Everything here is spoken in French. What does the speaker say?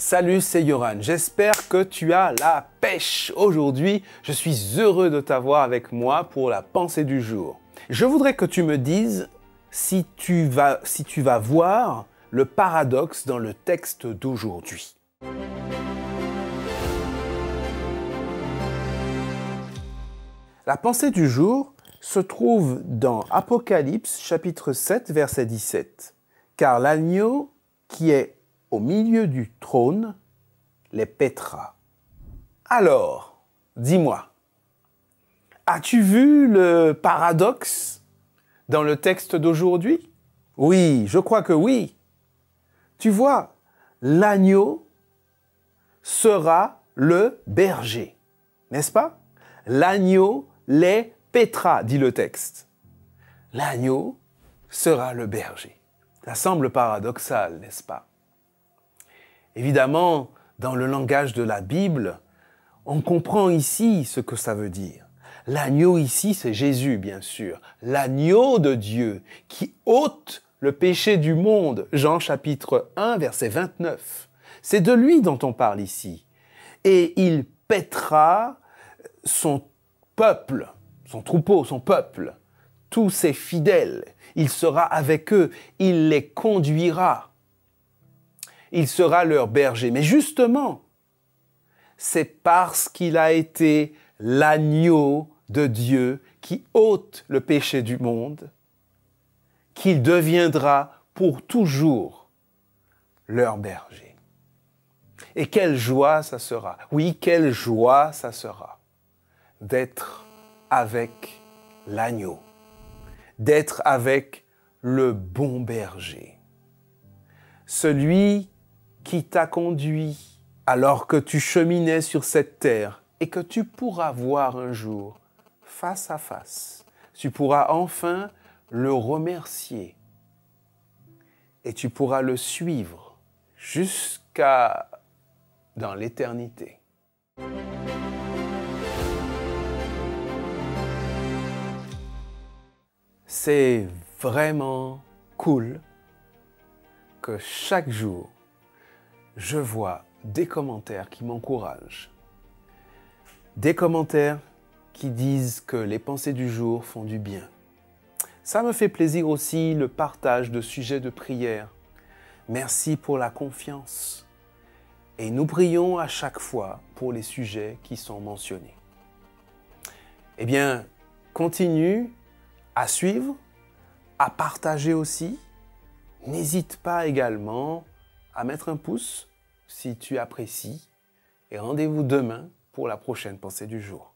Salut, c'est Yoran. J'espère que tu as la pêche. Aujourd'hui, je suis heureux de t'avoir avec moi pour la pensée du jour. Je voudrais que tu me dises si tu vas voir le paradoxe dans le texte d'aujourd'hui. La pensée du jour se trouve dans Apocalypse chapitre 7 verset 17. Car l'agneau qui est au milieu du trône les paîtra. Alors, dis-moi, as-tu vu le paradoxe dans le texte d'aujourd'hui? Oui, je crois que oui. Tu vois, l'agneau sera le berger, n'est-ce pas? L'agneau les paîtra, dit le texte. L'agneau sera le berger. Ça semble paradoxal, n'est-ce pas? Évidemment, dans le langage de la Bible, on comprend ici ce que ça veut dire. L'agneau ici, c'est Jésus, bien sûr. L'agneau de Dieu qui ôte le péché du monde. Jean chapitre 1, verset 29. C'est de lui dont on parle ici. Et il paîtra son peuple, son troupeau, son peuple, tous ses fidèles. Il sera avec eux, il les conduira. Il sera leur berger. Mais justement, c'est parce qu'il a été l'agneau de Dieu qui ôte le péché du monde qu'il deviendra pour toujours leur berger. Et quelle joie ça sera. Oui, quelle joie ça sera d'être avec l'agneau, d'être avec le bon berger. Celui qui t'a conduit alors que tu cheminais sur cette terre et que tu pourras voir un jour face à face. Tu pourras enfin le remercier et tu pourras le suivre jusqu'à dans l'éternité. C'est vraiment cool que chaque jour, je vois des commentaires qui m'encouragent. Des commentaires qui disent que les pensées du jour font du bien. Ça me fait plaisir aussi le partage de sujets de prière. Merci pour la confiance. Et nous prions à chaque fois pour les sujets qui sont mentionnés. Eh bien, continue à suivre, à partager aussi. N'hésite pas également à mettre un pouce si tu apprécies et rendez-vous demain pour la prochaine pensée du jour.